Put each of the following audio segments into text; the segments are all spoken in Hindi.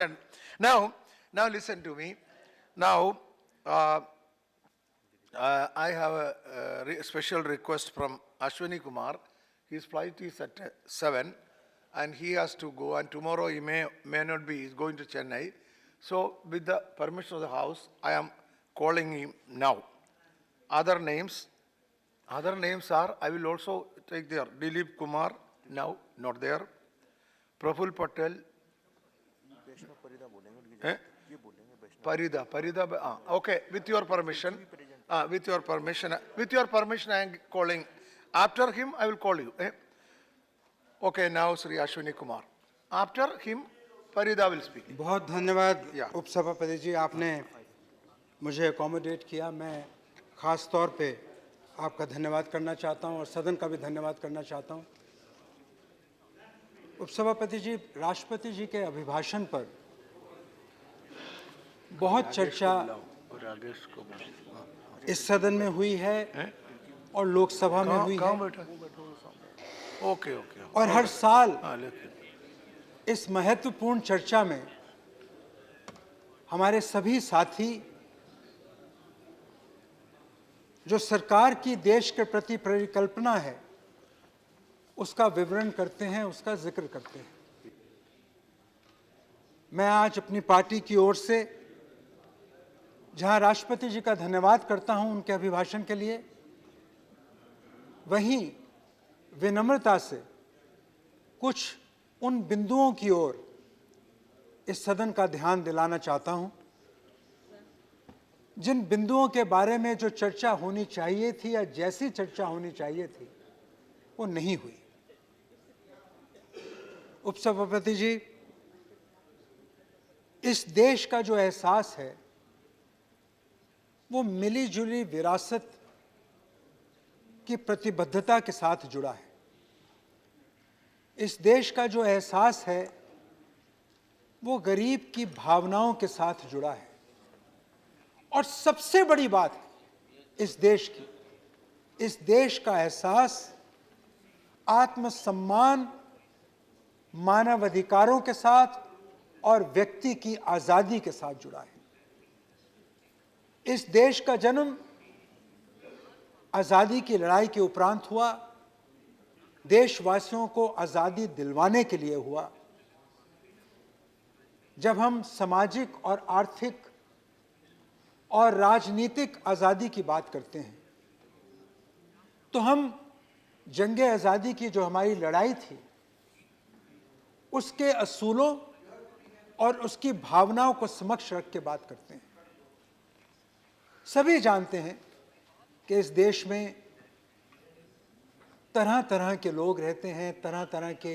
And now listen to me. Now, I have a, special request from Ashwini Kumar. His flight is at 7 and he has to go, and tomorrow he may not be, he's going to Chennai. So with the permission of the House, I am calling him now. Other names are, I will also take there. Dilip Kumar, now not there. Praful Patel. Parida, okay, with your permission, I am calling. After him, I will call you. Okay, now Sri Ashwini Kumar. After him, Parida will speak. बहुत धन्यवाद उपसभापति जी, आपने मुझे अकोमोडेट किया। मैं खास तौर पे आपका धन्यवाद करना चाहता हूं और सदन का भी धन्यवाद करना चाहता हूं। उपसभापति जी, राष्ट्रपति जी के अभिभाषण पर बहुत चर्चा इस सदन में हुई है और लोकसभा में हुई है, और हर साल इस महत्वपूर्ण चर्चा में हमारे सभी साथी जो सरकार की देश के प्रति परिकल्पना है उसका विवरण करते हैं, उसका जिक्र करते हैं। मैं आज अपनी पार्टी की ओर से जहां राष्ट्रपति जी का धन्यवाद करता हूं उनके अभिभाषण के लिए, वहीं विनम्रता से कुछ उन बिंदुओं की ओर इस सदन का ध्यान दिलाना चाहता हूं जिन बिंदुओं के बारे में जो चर्चा होनी चाहिए थी या जैसी चर्चा होनी चाहिए थी वो नहीं हुई। उपसभापति जी, इस देश का जो एहसास है वो मिली जुली विरासत की प्रतिबद्धता के साथ जुड़ा है। इस देश का जो एहसास है वो गरीब की भावनाओं के साथ जुड़ा है, और सबसे बड़ी बात इस देश का एहसास आत्मसम्मान, मानव अधिकारों के साथ और व्यक्ति की आजादी के साथ जुड़ा है। इस देश का जन्म आजादी की लड़ाई के उपरांत हुआ, देशवासियों को आजादी दिलवाने के लिए हुआ। जब हम सामाजिक और आर्थिक और राजनीतिक आजादी की बात करते हैं तो हम जंगे आजादी की जो हमारी लड़ाई थी उसके असूलों और उसकी भावनाओं को समक्ष रख के बात करते हैं। सभी जानते हैं कि इस देश में तरह तरह के लोग रहते हैं, तरह तरह के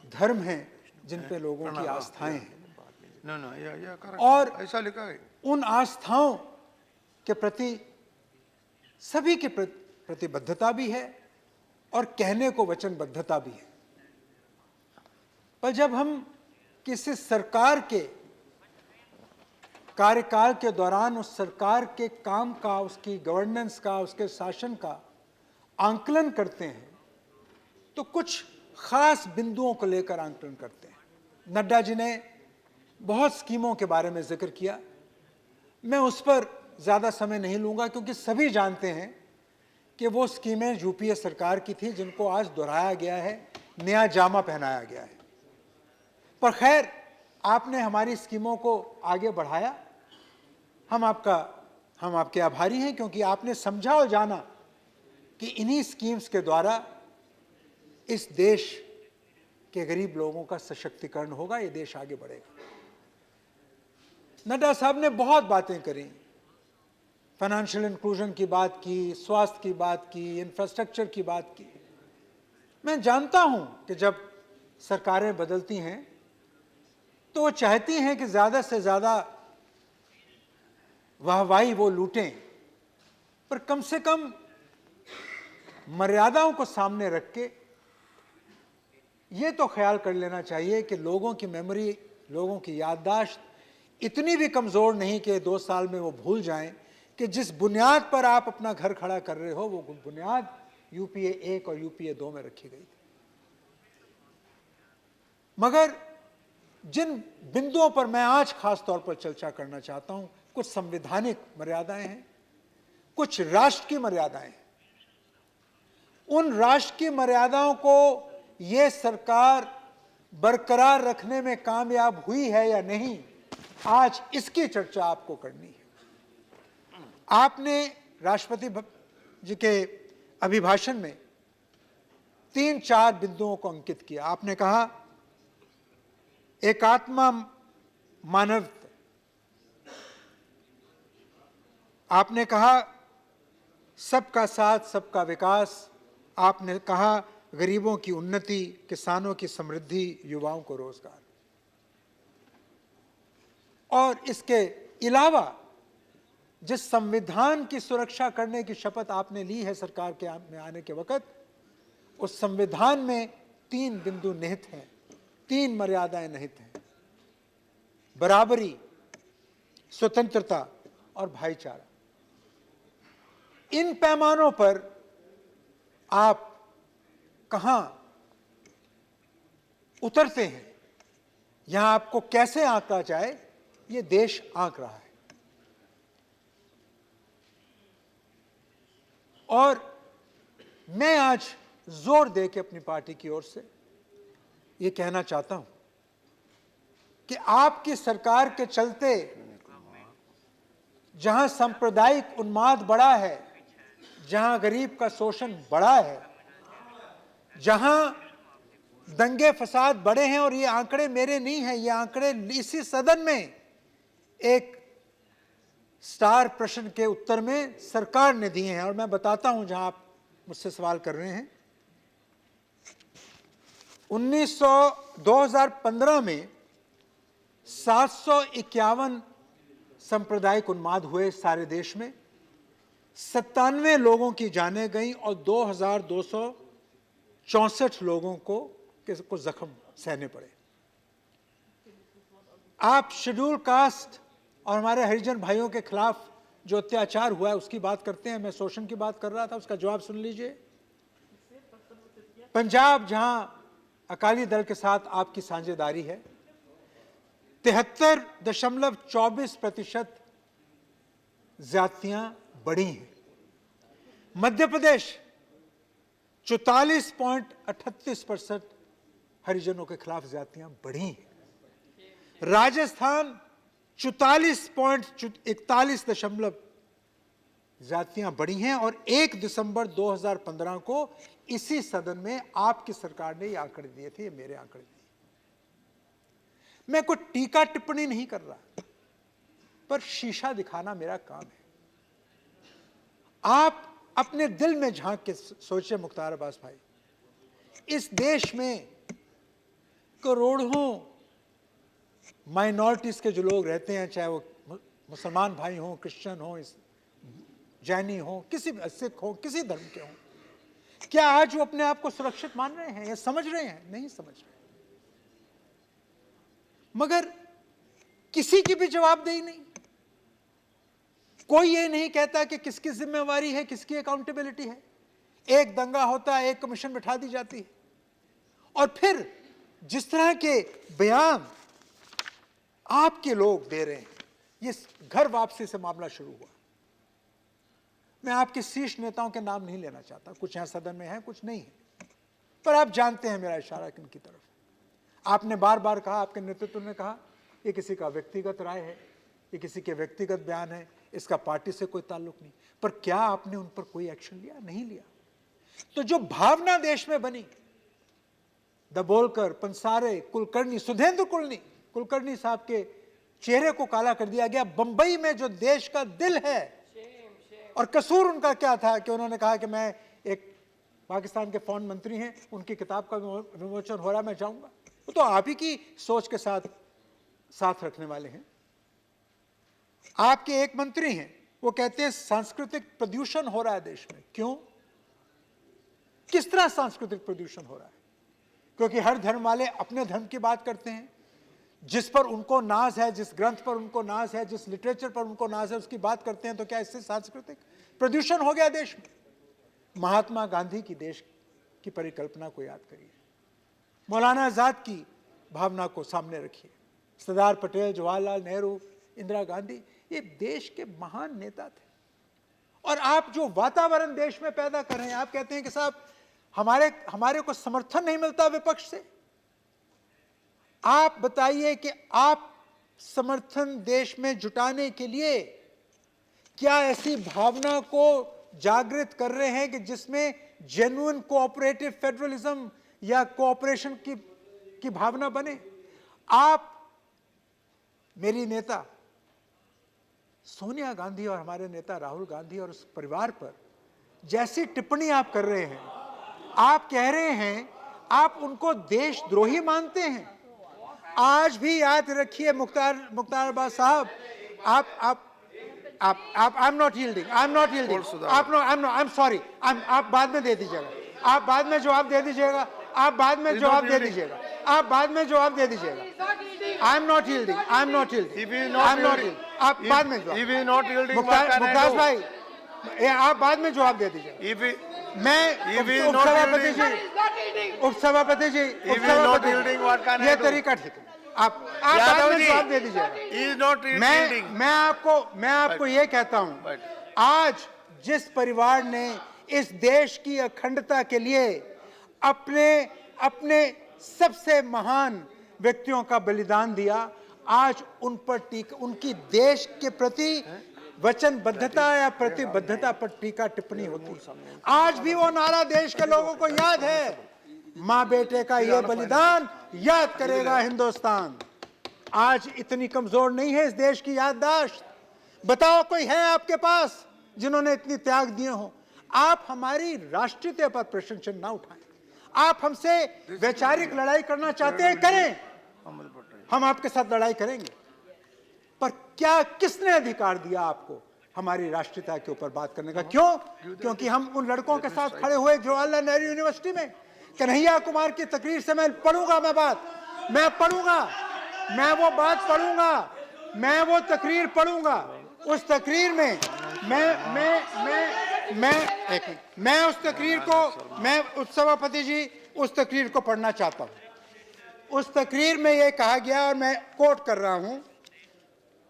धर्म हैं जिन पे लोगों की आस्थाएं हैं, और ऐसा लिखा है। उन आस्थाओं के प्रति सभी की प्रतिबद्धता भी है और कहने को वचनबद्धता भी है। पर जब हम किसी सरकार के कार्यकाल के दौरान उस सरकार के काम का, उसकी गवर्नेंस का, उसके शासन का आंकलन करते हैं तो कुछ खास बिंदुओं को लेकर आंकलन करते हैं। नड्डा जी ने बहुत स्कीमों के बारे में जिक्र किया, मैं उस पर ज़्यादा समय नहीं लूँगा क्योंकि सभी जानते हैं कि वो स्कीमें यूपीए सरकार की थी जिनको आज दोहराया गया है, नया जामा पहनाया गया है। पर खैर, आपने हमारी स्कीमों को आगे बढ़ाया, हम आपके आभारी हैं क्योंकि आपने समझा और जाना कि इन्हीं स्कीम्स के द्वारा इस देश के गरीब लोगों का सशक्तिकरण होगा, ये देश आगे बढ़ेगा। नड्डा साहब ने बहुत बातें करी, फाइनेंशियल इंक्लूजन की बात की, स्वास्थ्य की बात की, इंफ्रास्ट्रक्चर की बात की। मैं जानता हूं कि जब सरकारें बदलती हैं तो वो चाहती हैं कि ज़्यादा से ज़्यादा वाहवाही वो लूटें, पर कम से कम मर्यादाओं को सामने रख के ये तो ख्याल कर लेना चाहिए कि लोगों की मेमोरी, लोगों की याददाश्त इतनी भी कमज़ोर नहीं कि 2 साल में वो भूल जाएं कि जिस बुनियाद पर आप अपना घर खड़ा कर रहे हो वो बुनियाद यूपीए 1 और यूपीए 2 में रखी गई थी। मगर जिन बिंदुओं पर मैं आज खास तौर पर चर्चा करना चाहता हूं, कुछ संवैधानिक मर्यादाएं हैं, कुछ राष्ट्र की मर्यादाएं हैं। उन राष्ट्र की मर्यादाओं को यह सरकार बरकरार रखने में कामयाब हुई है या नहीं, आज इसकी चर्चा आपको करनी है। आपने राष्ट्रपति जी के अभिभाषण में 3-4 बिंदुओं को अंकित किया। आपने कहा एकात्मा मानवता, आपने कहा सबका साथ सबका विकास, आपने कहा गरीबों की उन्नति, किसानों की समृद्धि, युवाओं को रोजगार। और इसके अलावा जिस संविधान की सुरक्षा करने की शपथ आपने ली है सरकार के में आने के वक्त, उस संविधान में 3 बिंदु निहित हैं, 3 मर्यादाएं निहित हैं: बराबरी, स्वतंत्रता और भाईचारा। इन पैमानों पर आप कहां उतरते हैं, यहां आपको कैसे आंका जाए, यह देश आंक रहा है। और मैं आज जोर दे के अपनी पार्टी की ओर से यह कहना चाहता हूं कि आपकी सरकार के चलते जहां सांप्रदायिक उन्माद बढ़ा है, जहां गरीब का शोषण बढ़ा है, जहां दंगे फसाद बढ़े हैं, और ये आंकड़े मेरे नहीं हैं, ये आंकड़े इसी सदन में एक स्टार प्रश्न के उत्तर में सरकार ने दिए हैं, और मैं बताता हूं जहां आप मुझसे सवाल कर रहे हैं। 2015 में 751 सांप्रदायिक उन्माद हुए सारे देश में, 97 लोगों की जानें गई और 2264 लोगों को जख्म सहने पड़े। आप शेड्यूल कास्ट और हमारे हरिजन भाइयों के खिलाफ जो अत्याचार हुआ है उसकी बात करते हैं, मैं शोषण की बात कर रहा था, उसका जवाब सुन लीजिए। पंजाब, जहां अकाली दल के साथ आपकी साझेदारी है, 73.24% ज्यादतियां बढ़ी हैं। मध्य प्रदेश 44.38% हरिजनों के खिलाफ ज्यादतियां बढ़ी हैं। राजस्थान 44.41% ज्यादतियां बढ़ी हैं, और 1 दिसंबर 2015 को इसी सदन में आपकी सरकार ने ये आंकड़े दिए थे, ये मेरे आंकड़े दिए। मैं कोई टीका टिप्पणी नहीं कर रहा, पर शीशा दिखाना मेरा काम है। आप अपने दिल में झांक के सोचिए मुख्तार अब्बास भाई, इस देश में करोड़ों माइनॉरिटीज के जो लोग रहते हैं, चाहे वो मुसलमान भाई हों, क्रिश्चियन हों, जैनी हों, किसी सिख हों, किसी धर्म के हों, क्या आज वो अपने आप को सुरक्षित मान रहे हैं या समझ रहे हैं? नहीं समझ रहे। मगर किसी की भी जवाबदेही नहीं, कोई ये नहीं कहता कि किसकी जिम्मेवारी है, किसकी अकाउंटेबिलिटी है। एक दंगा होता है, एक कमीशन बिठा दी जाती है, और फिर जिस तरह के बयान आपके लोग दे रहे हैं, ये घर वापसी से मामला शुरू हुआ। मैं आपके शीर्ष नेताओं के नाम नहीं लेना चाहता, कुछ यहां सदन में हैं, कुछ नहीं है, पर आप जानते हैं मेरा इशारा किनकी तरफ। आपने बार बार कहा, आपके नेतृत्व ने कहा, ये किसी का व्यक्तिगत राय है, ये किसी के व्यक्तिगत बयान है, इसका पार्टी से कोई ताल्लुक नहीं। पर क्या आपने उन पर कोई एक्शन लिया? नहीं लिया। तो जो भावना देश में बनी, दबोलकर, पंसारे, कुलकर्णी, सुधेंद्र कुलकर्णी साहब के चेहरे को काला कर दिया गया। बंबई में जो देश का दिल है, और कसूर उनका क्या था कि उन्होंने कहा कि मैं एक पाकिस्तान के फॉरेन मंत्री हैं, उनकी किताब का विमोचन हो रहा, मैं जाऊंगा। वो तो आप ही की सोच के साथ रखने वाले हैं। आपके एक मंत्री हैं, वो कहते हैं सांस्कृतिक प्रदूषण हो रहा है देश में। क्यों? किस तरह सांस्कृतिक प्रदूषण हो रहा है? क्योंकि हर धर्म वाले अपने धर्म की बात करते हैं, जिस पर उनको नाज है, जिस ग्रंथ पर उनको नाज है, जिस लिटरेचर पर उनको नाज है, उसकी बात करते हैं। तो क्या इससे सांस्कृतिक प्रदूषण हो गया देश में? महात्मा गांधी की देश की परिकल्पना को याद करिए, मौलाना आजाद की भावना को सामने रखिए, सरदार पटेल, जवाहरलाल नेहरू, इंदिरा गांधी, ये देश के महान नेता थे। और आप जो वातावरण देश में पैदा कर रहे हैं, आप कहते हैं कि साहब हमारे को समर्थन नहीं मिलता विपक्ष से। आप बताइए कि आप समर्थन देश में जुटाने के लिए क्या ऐसी भावना को जागृत कर रहे हैं कि जिसमें जेन्युइन कोऑपरेटिव फेडरलिज्म या कोऑपरेशन की भावना बने? आप मेरी नेता सोनिया गांधी और हमारे नेता राहुल गांधी और उस परिवार पर जैसी टिप्पणी आप कर रहे हैं, आप कह रहे हैं आप उनको देशद्रोही मानते हैं। आज भी याद रखिए मुख्तार अब्बास साहब, आप I am not yielding, I am sorry, आप बाद में दे दीजिएगा, आप बाद में जवाब दे दीजिएगा, आप बाद में जवाब दे दीजिएगा, आप बाद में जवाब दे दीजिएगा। I am not yielding, I am not yielding, I am not yielding, आप बाद में मुख्तार भाई आप बाद में जवाब दे दीजिएगा। मैं उपसभापति जी, ये तरीका ठीक है, आप बाद में जवाब दे दीजिएगा। मैं आपको ये कहता हूं, आज जिस परिवार ने इस देश की अखंडता के लिए अपने सबसे महान व्यक्तियों का बलिदान दिया, आज उन पर उनकी देश के प्रति वचनबद्धता या प्रतिबद्धता पर टीका टिप्पणी होती। आज भी वो नारा देश के लोगों को याद है, माँ बेटे का ये बलिदान याद करेगा हिंदुस्तान। आज इतनी कमजोर नहीं है इस देश की याददाश्त। बताओ कोई है आपके पास जिन्होंने इतनी त्याग दिए हो? आप हमारी राष्ट्रीयता पर प्रश्न चिन्ह ना उठाएं। आप हमसे वैचारिक लड़ाई करना चाहते हैं, करें, हम आपके साथ लड़ाई करेंगे, पर क्या किसने अधिकार दिया आपको हमारी राष्ट्रीयता के ऊपर बात करने का? क्यों? क्योंकि हम उन लड़कों के साथ खड़े हुए जवाहरलाल नेहरू यूनिवर्सिटी में। कन्हैया कुमार की तकरीर से मैं पढ़ूंगा, मैं वो बात पढ़ूंगा, मैं वो तकरीर पढ़ूंगा। उस तकरीर में मैं उस तकरीर को, मैं उपसभापति जी उस तकरीर को पढ़ना चाहता हूं। उस तकरीर में यह कहा गया, और मैं कोट कर रहा हूं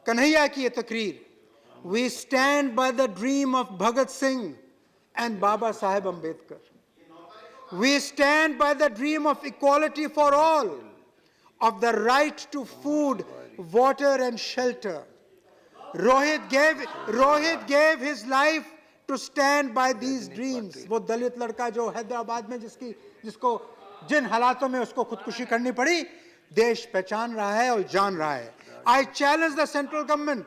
कन्हैया की ये तकरीर, we stand by the dream of Bhagat Singh and Baba Saheb Ambedkar, we stand by the dream of equality for all, of the right to food, water and shelter. Rohit gave his life to stand by these dreams. वो दलित लड़का जो हैदराबाद में जिसको जिन हालातों में उसको खुदकुशी करनी पड़ी, देश पहचान रहा है और जान रहा है। I challenge the central government.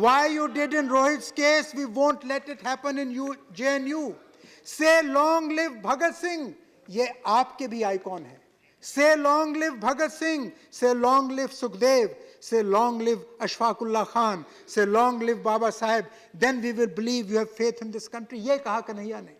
Why you did in Rohit's case, we won't let it happen in JNU. Say long live Bhagat Singh. ये आपके भी आइकॉन है। Say long live Bhagat Singh, say long live Sukhdev, say long live Ashfaqullah Khan, say long live Baba Saheb, then we will believe you have faith in this country. ये कहा कन्हैया ने।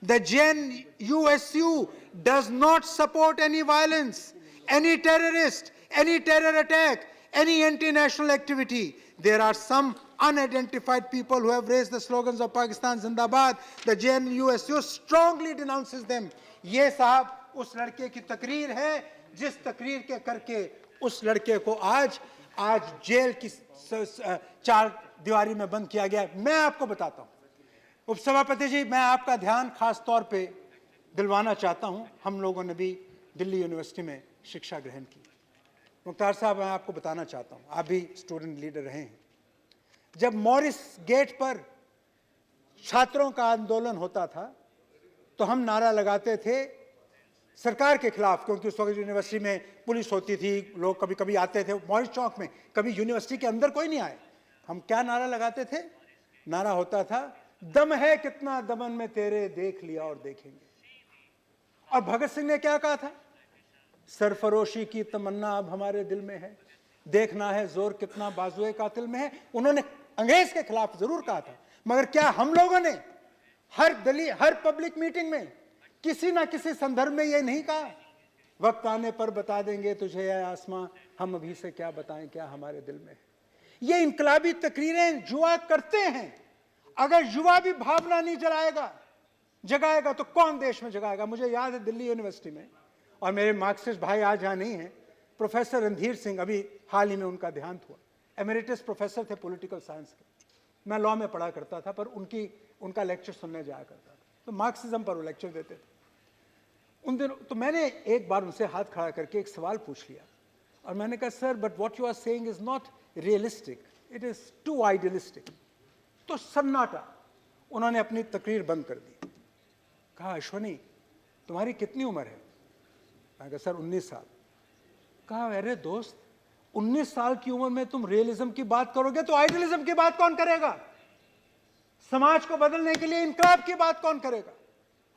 The JNUSU does not support any violence, any terrorist, any terror attack, any anti-national activity. There are some unidentified people who have raised the slogans of Pakistan Zindabad. The JNUSU strongly denounces them. ये साहब उस लड़के की तकरीर है जिस तकरीर के करके उस लड़के को आज जेल की चार दीवारी में बंद किया गया। मैं आपको बताता हूं उपसभापति जी, मैं आपका ध्यान खास तौर पे दिलवाना चाहता हूं। हम लोगों ने भी दिल्ली यूनिवर्सिटी में शिक्षा ग्रहण की। मुख्तार साहब, मैं आपको बताना चाहता हूं, आप भी स्टूडेंट लीडर रहे हैं। जब मॉरिस गेट पर छात्रों का आंदोलन होता था तो हम नारा लगाते थे सरकार के खिलाफ, क्योंकि उस वक्त यूनिवर्सिटी में पुलिस होती थी, लोग कभी कभी आते थे मॉरिस चौक में, कभी यूनिवर्सिटी के अंदर कोई नहीं आए। हम क्या नारा लगाते थे? नारा होता था, दम है कितना दमन में तेरे, देख लिया और देखेंगे। और भगत सिंह ने क्या कहा था? सरफरोशी की तमन्ना अब हमारे दिल में है, देखना है जोर कितना बाजुए कातिल में है। उन्होंने अंग्रेज के खिलाफ जरूर कहा था, मगर क्या हम लोगों ने हर पब्लिक मीटिंग में किसी ना किसी संदर्भ में ये नहीं कहा, वक्त आने पर बता देंगे तुझे ये आसमां, हम अभी से क्या बताएं क्या हमारे दिल में है। ये इनकलाबी तकरीरें युवा करते हैं। अगर युवा भी भावना नहीं जगाएगा तो कौन देश में जगाएगा? मुझे याद है दिल्ली यूनिवर्सिटी में, और मेरे मार्क्सिस्ट भाई आज यहाँ नहीं हैं, प्रोफेसर रणधीर सिंह, अभी हाल ही में उनका देहांत हुआ, एमेरिटस प्रोफेसर थे पॉलिटिकल साइंस के। मैं लॉ में पढ़ा करता था, पर उनका लेक्चर सुनने जाया करता था, तो मार्क्सिज्म पर वो लेक्चर देते थे। उन दिनों तो मैंने एक बार उनसे हाथ खड़ा करके एक सवाल पूछ लिया, और मैंने कहा, sir but what you are saying is not realistic, it is too idealistic. तो सन्नाटा, उन्होंने अपनी तकरीर बंद कर दी। कहा, अश्वनी तुम्हारी कितनी उम्र है? मैंने कहा, सर 19 साल। कहा, अरे दोस्त, 19 साल की उम्र में तुम रियलिज्म की बात करोगे तो आइडियलिज्म की बात कौन करेगा? समाज को बदलने के लिए इनकलाब की बात कौन करेगा?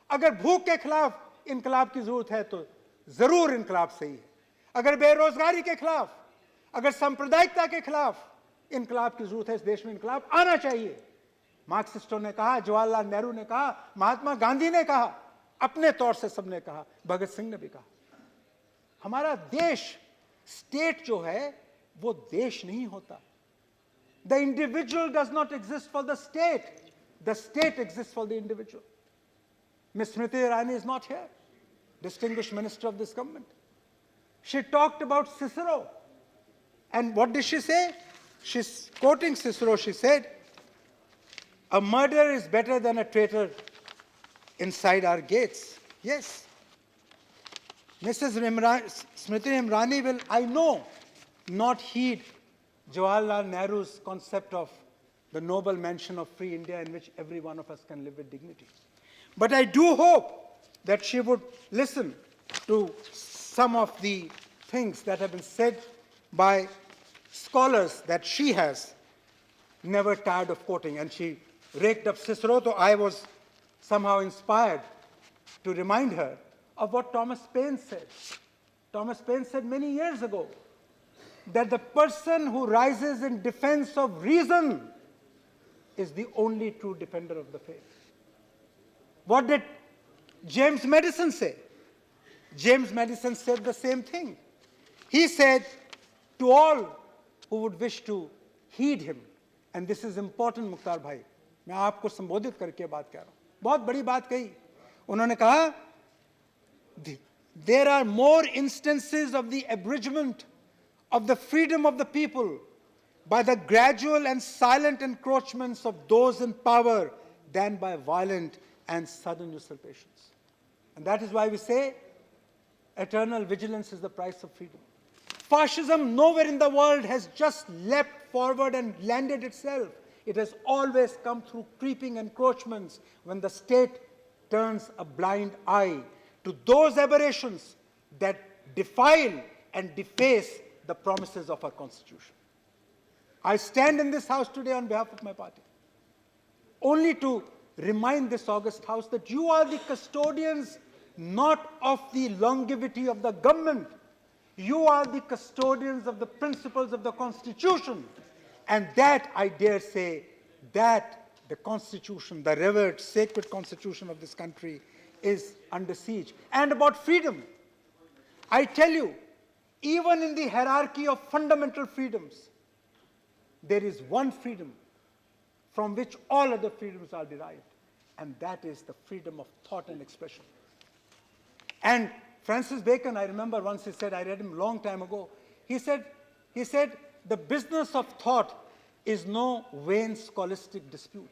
अगर भूख के खिलाफ इनकलाब की जरूरत है तो जरूर इनकलाब सही है। अगर बेरोजगारी के खिलाफ, अगर सांप्रदायिकता के खिलाफ इनकलाब की जरूरत है, इस देश में इनकलाब आना चाहिए। मार्क्सिस्टों ने कहा, जवाहरलाल नेहरू ने कहा, महात्मा गांधी ने कहा, अपने तौर से सबने कहा, भगत सिंह ने भी कहा। हमारा देश, स्टेट जो है वो देश नहीं होता। The individual does not exist for the state exist for the individual. Miss Smriti Irani is not here, distinguished minister of this government. She talked about Cicero. And what did she say? She's quoting Cicero. She said, a murderer is better than a traitor inside our gates. Yes. Mrs. Smriti Imrani will, I know, not heed Jawaharlal Nehru's concept of the noble mansion of free India in which every one of us can live with dignity. But I do hope that she would listen to some of the things that have been said by scholars that she has never tired of quoting. And she raked up Cicero, so I was somehow inspired to remind her of what Thomas Paine said. Thomas Paine said many years ago that the person who rises in defense of reason is the only true defender of the faith. What did James Madison say? James Madison said the same thing. He said to all who would wish to heed him, and this is important, Mukhtar bhai, मैं आपको संबोधित करके बात कर रहा हूं, बहुत बड़ी बात कही उन्होंने। कहा, there are more instances of the abridgment of the freedom of the people by the gradual and silent encroachments of those in power than by violent and sudden usurpations. And that is why we say eternal vigilance is the price of freedom. Fascism nowhere in the world has just leapt forward and landed itself. It has always come through creeping encroachments when the state turns a blind eye to those aberrations that defile and deface the promises of our Constitution. I stand in this House today on behalf of my party only to remind this august House that you are the custodians not of the longevity of the government. You are the custodians of the principles of the Constitution. And that, I dare say, that the Constitution, the revered, sacred Constitution of this country is under siege. And about freedom, I tell you, even in the hierarchy of fundamental freedoms, there is one freedom from which all other freedoms are derived, and that is the freedom of thought and expression. And Francis Bacon, I remember once he said, I read him a long time ago, he said, the business of thought is no vain scholastic dispute.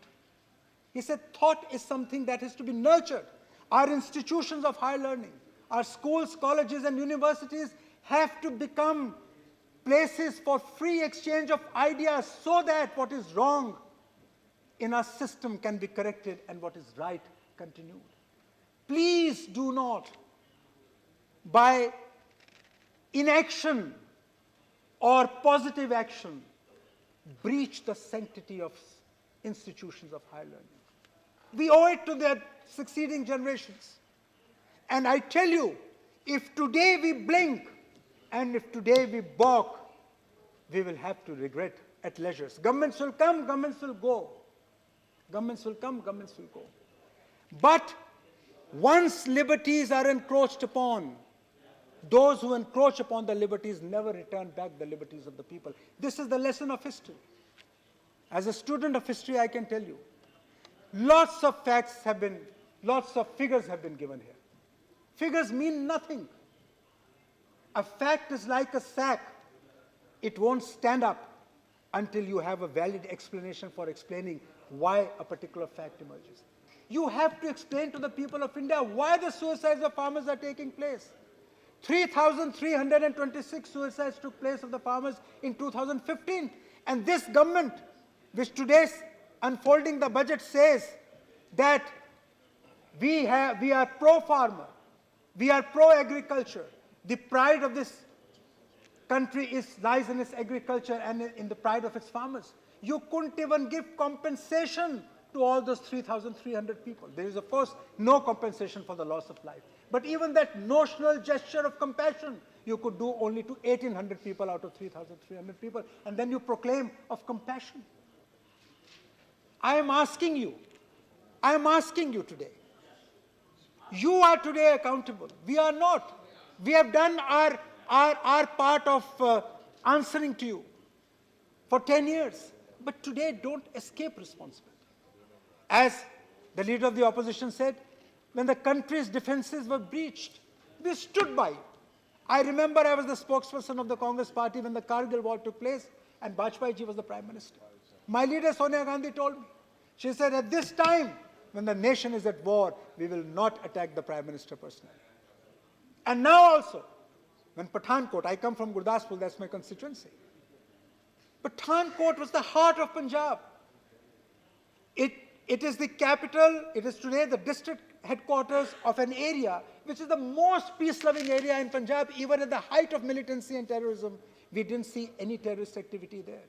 He said, thought is something that has to be nurtured. Our institutions of higher learning, our schools, colleges, and universities have to become places for free exchange of ideas so that what is wrong in our system can be corrected and what is right continued. Please do not, by inaction or positive action, breach the sanctity of institutions of higher learning. We owe it to the succeeding generations. And I tell you, if today we blink and if today we balk, we will have to regret at leisure. Governments will come, governments will go. Governments will come, governments will go. But once liberties are encroached upon, those who encroach upon the liberties never return back the liberties of the people. This is the lesson of history. As a student of history, I can tell you, lots of facts have been, lots of figures have been given here. Figures mean nothing A fact is like a sack. It won't stand up until you have a valid explanation for explaining why a particular fact emerges. You have to explain to the people of India why the suicides of farmers are taking place. 3,326 suicides took place of the farmers in 2015. And this government, which today's unfolding the budget says that we are pro-farmer, we are pro-agriculture. The pride of this country lies in its agriculture and in the pride of its farmers. You couldn't even give compensation to all those 3,300 people. There is, of course, no compensation for the loss of life. But even that notional gesture of compassion, you could do only to 1,800 people out of 3,300 people. And then you proclaim of compassion. I am asking you today. You are today accountable. We are not. We have done our part of answering to you for 10 years. But today, don't escape responsibility. As the leader of the opposition said, when the country's defenses were breached, we stood by it. I remember I was the spokesperson of the Congress party when the Kargil war took place, and Bajpayee ji was the Prime Minister. My leader Sonia Gandhi told me, she said, at this time, when the nation is at war, we will not attack the Prime Minister personally. And now also, when Pathankot, I come from Gurdaspur, that's my constituency. Pathankot was the heart of Punjab. It is the capital, it is today the district headquarters of an area which is the most peace-loving area in Punjab. Even at the height of militancy and terrorism, we didn't see any terrorist activity there.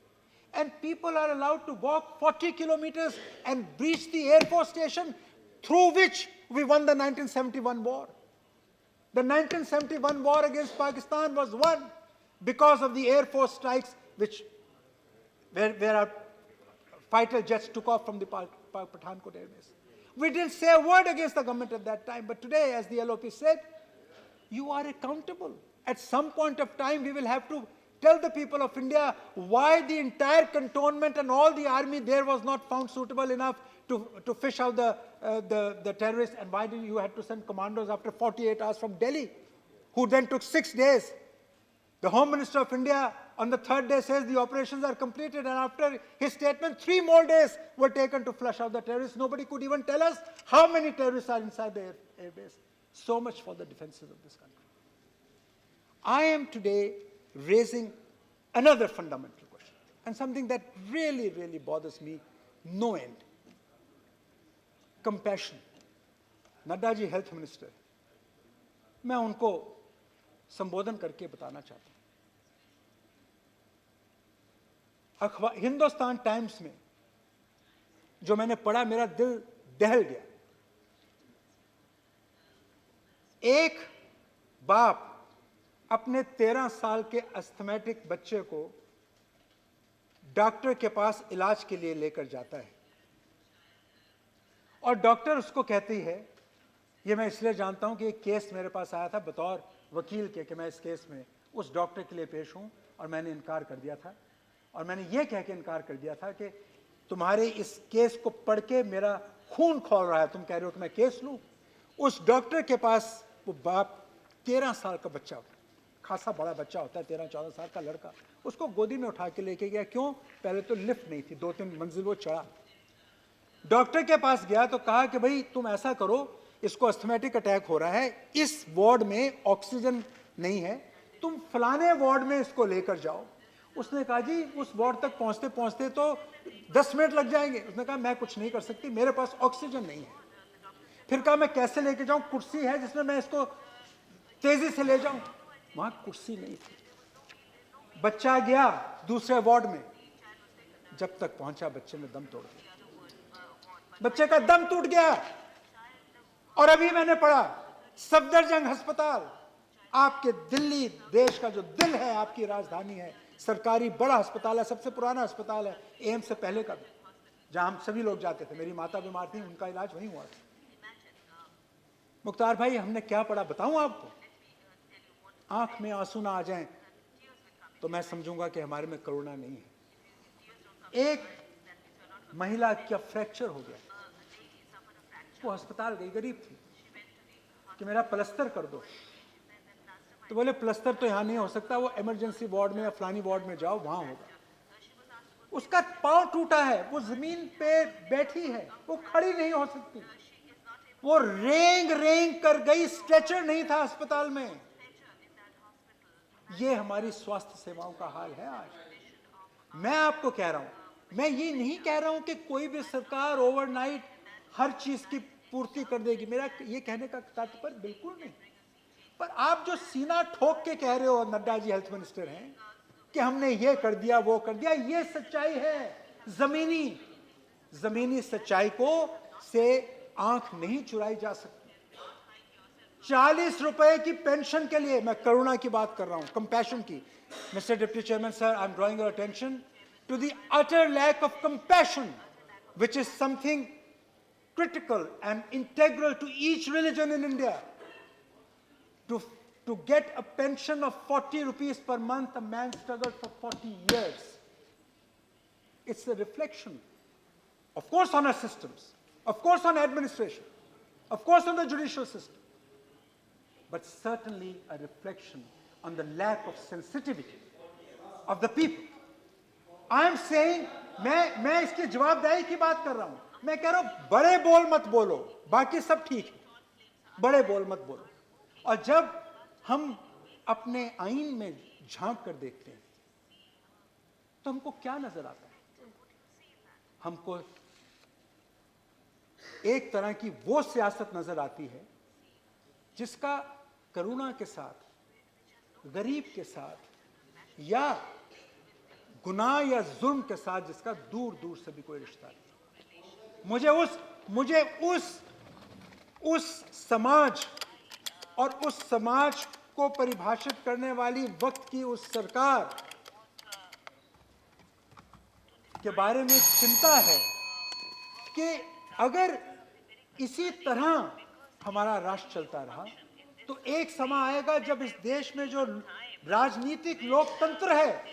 And people are allowed to walk 40 kilometers and breach the Air Force station through which we won the 1971 war. The 1971 war against Pakistan was won because of the Air Force strikes where our fighter jets took off from the Pathankot Air Base. We didn't say a word against the government at that time, but today, as the LOP said, you are accountable. At some point of time, we will have to tell the people of India why the entire cantonment and all the army there was not found suitable enough to fish out the terrorists, and why did you have to send commandos after 48 hours from Delhi, who then took 6 days. The Home Minister of India on the third day says the operations are completed, and after his statement, 3 more days were taken to flush out the terrorists. Nobody could even tell us how many terrorists are inside the air base. So much for the defenses of this country. I am today raising another fundamental question, and something that really, really bothers me no end. Compassion. Nadda ji health minister. मैं उनको संबोधन करके बताना चाहता हूं। हिंदुस्तान टाइम्स में जो मैंने पढ़ा, मेरा दिल दहल गया। एक बाप अपने 13 साल के अस्थमैटिक बच्चे को डॉक्टर के पास इलाज के लिए लेकर जाता है, और डॉक्टर उसको कहती है, ये मैं इसलिए जानता हूं कि एक केस मेरे पास आया था बतौर वकील के कि मैं इस केस में उस डॉक्टर के लिए पेश हूं, और मैंने इनकार कर दिया था, और मैंने ये कह के इनकार कर दिया था कि तुम्हारे इस केस को पढ़ के मेरा खून खौल रहा है, तुम कह रहे हो कि मैं केस लूं। उस डॉक्टर के पास वो बाप 13 साल का बच्चा, खासा बड़ा बच्चा होता है, 13-14 साल का लड़का, उसको गोदी में उठा के लेके गया। क्यों? पहले तो लिफ्ट नहीं थी, 2-3 मंजिल वो चढ़ा। डॉक्टर के पास गया तो कहा कि भाई तुम ऐसा करो, इसको अस्थमैटिक अटैक हो रहा है, इस वार्ड में ऑक्सीजन नहीं है, तुम फलाने वार्ड में इसको लेकर जाओ। उसने कहा जी उस वार्ड तक पहुंचते पहुंचते तो 10 मिनट लग जाएंगे। उसने कहा मैं कुछ नहीं कर सकती, मेरे पास ऑक्सीजन नहीं है। फिर कहा मैं कैसे लेके जाऊं, कुर्सी है जिसमें मैं इसको तेजी से ले जाऊं। वहां कुर्सी नहीं थी। बच्चा गया दूसरे वार्ड में, जब तक पहुंचा बच्चे ने दम तोड़ दिया, बच्चे का दम टूट गया। और अभी मैंने पढ़ा सफदरजंग अस्पताल, आपके दिल्ली देश का जो दिल है, आपकी राजधानी है, सरकारी बड़ा अस्पताल है, सबसे पुराना अस्पताल है, एम्स से पहले का भी, जहां हम सभी लोग जाते थे। मेरी माता बीमार थी, उनका इलाज वहीं हुआ था। मुख्तार भाई, हमने क्या पढ़ा बताऊं आपको? आंख में आंसू ना आ जाएं तो मैं समझूंगा कि हमारे में करुणा नहीं है। एक महिला का फ्रैक्चर हो गया, वो अस्पताल गई, गरीब थी, कि मेरा प्लास्टर कर दो। तो बोले प्लस्तर तो यहाँ नहीं हो सकता, वो इमरजेंसी वार्ड में या फलानी वार्ड में जाओ, वहां होगा। उसका पांव टूटा है, वो जमीन पे बैठी है, वो खड़ी नहीं हो सकती, वो रेंग रेंग कर गई, स्ट्रेचर नहीं था अस्पताल में। ये हमारी स्वास्थ्य सेवाओं का हाल है आज। मैं आपको कह रहा हूं, मैं ये नहीं कह रहा हूं कि कोई भी सरकार ओवरनाइट हर चीज की पूर्ति कर देगी, मेरा ये कहने का तात्पर्य बिल्कुल नहीं। पर आप जो सीना ठोक के कह रहे हो, नड्डा जी हेल्थ मिनिस्टर हैं, कि हमने ये कर दिया वो कर दिया, ये सच्चाई है। जमीनी सच्चाई को से आंख नहीं चुराई जा सकती। 40 रुपए की पेंशन के लिए, मैं करुणा की बात कर रहा हूं, कंपैशन की। Mister deputy chairman sir, I am drawing your attention to the utter lack of compassion which is something critical and integral to each religion in India. To get a pension of 40 rupees per month, a man struggled for 40 years. It's a reflection, of course, on our systems, of course, on administration, of course, on the judicial system, but certainly a reflection on the lack of sensitivity of the people. I am saying, मैं इसकी जवाबदेही की बात कर रहा हूं। मैं कह रहा हूं बड़े बोल मत बोलो, बाकी सब ठीक है, बड़े बोल मत बोलो। और जब हम अपने आईन में झांक कर देखते हैं तो हमको क्या नजर आता है? हमको एक तरह की वो सियासत नजर आती है जिसका करुणा के साथ, गरीब के साथ या गुनाह या जुल्म के साथ जिसका दूर दूर से भी कोई रिश्ता नहीं। मुझे उस समाज और उस समाज को परिभाषित करने वाली वक्त की उस सरकार के बारे में चिंता है कि अगर इसी तरह हमारा राष्ट्र चलता रहा तो एक समय आएगा जब इस देश में जो राजनीतिक लोकतंत्र है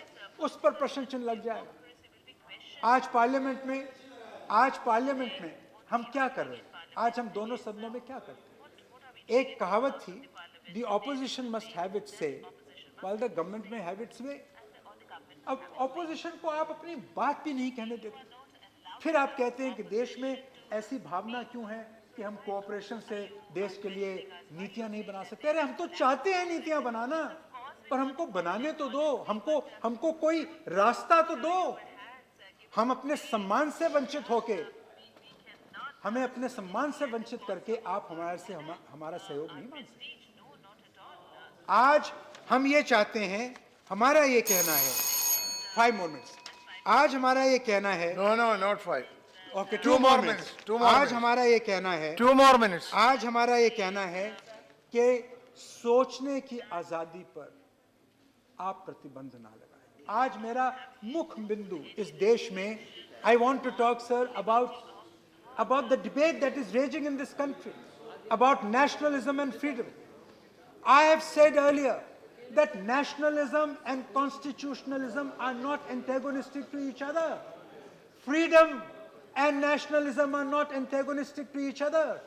उस पर प्रश्न चिन्ह लग जाएगा। आज पार्लियामेंट में हम क्या कर रहे हैं? आज हम दोनों सदनों में क्या करते हैं? एक कहावत थी, the opposition must have its say while the government may have its way. अब ऑपोजिशन को आप अपनी बात भी नहीं कहने देते, फिर आप कहते हैं कि देश में ऐसी भावना क्यों है कि हम कोऑपरेशन से देश के लिए नीतियां नहीं बना सकते। अरे हम तो चाहते हैं नीतियां बनाना, पर हमको बनाने तो दो, हमको कोई रास्ता तो दो। हम अपने सम्मान से वंचित होके, हमें अपने सम्मान से वंचित करके आप हमारा सहयोग नहीं मांग सकते। आज हम ये चाहते हैं, हमारा ये कहना है, 5 more minutes, आज हमारा ये कहना है, No, not 5. Okay, 2 more minutes. 2 more आज minutes. हमारा ये कहना है, 2 more minutes. आज हमारा ये कहना है कि सोचने की आजादी पर आप प्रतिबंध ना लगाएं। आज मेरा मुख्य बिंदु इस देश में, I want to talk sir about the debate that is raging in this country about nationalism and freedom. I have said earlier that nationalism and constitutionalism are not antagonistic to each other. Freedom and nationalism are not antagonistic to each other.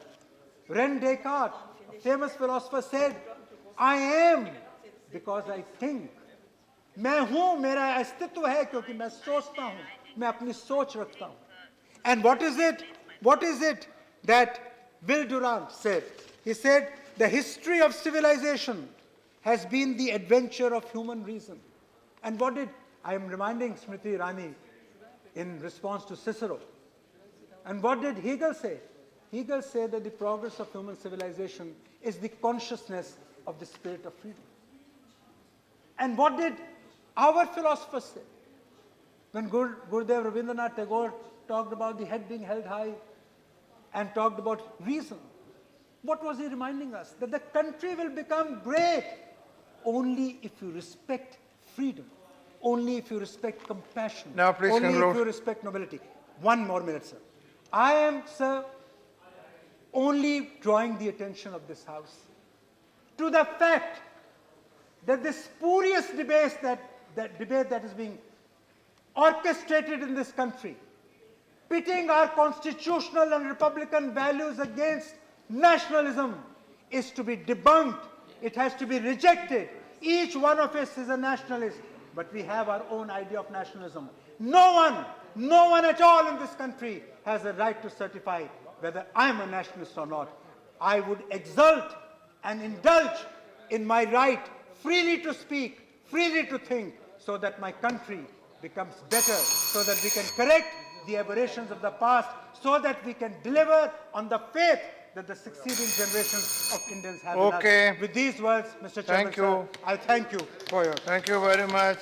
René Descartes, a famous philosopher, said, I am because I think. मैं हूं, मेरा अस्तित्व है क्योंकि मैं सोचता हूं, मैं अपनी सोच रखता हूं। And what is it that Will Durant said? He said, the history of civilization has been the adventure of human reason. And I am reminding Smriti Irani in response to Cicero. And what did Hegel say? Hegel said that the progress of human civilization is the consciousness of the spirit of freedom. And what did our philosophers say? When Gurudev Rabindranath Tagore talked about the head being held high and talked about reason, what was he reminding us? That the country will become great only if you respect freedom, only if you respect compassion, Now, please only conclude. if you respect nobility. 1 more minute, sir. I am, sir, only drawing the attention of this House to the fact that this spurious debate that is being orchestrated in this country, pitting our constitutional and republican values against nationalism, is to be debunked. It has to be rejected. Each one of us is a nationalist, but we have our own idea of nationalism. No one at all in this country has a right to certify whether I'm a nationalist or not. I would exult and indulge in my right freely to speak, freely to think, so that my country becomes better, so that we can correct the aberrations of the past, so that we can deliver on the faith that the succeeding generations of Indians have in Okay. us. With these words, Mr. Chairman, Thank you. sir, I thank you for your... Thank you very much.